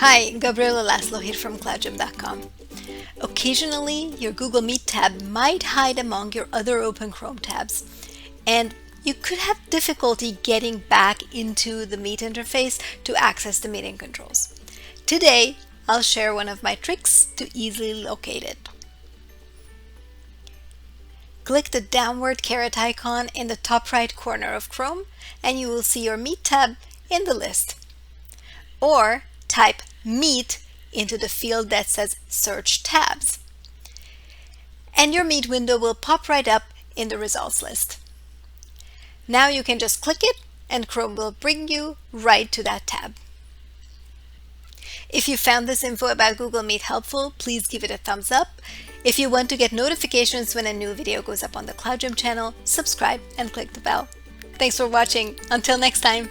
Hi, Gabriela Laszlo here from KloudGem.com. Occasionally, your Google Meet tab might hide among your other open Chrome tabs, and you could have difficulty getting back into the Meet interface to access the meeting controls. Today, I'll share one of my tricks to easily locate it. Click the downward caret icon in the top right corner of Chrome, and you will see your Meet tab in the list. Or type Meet into the field that says Search Tabs. And your Meet window will pop right up in the results list. Now you can just click it and Chrome will bring you right to that tab. If you found this info about Google Meet helpful, please give it a thumbs up. If you want to get notifications when a new video goes up on the KloudGem channel, subscribe and click the bell. Thanks for watching. Until next time.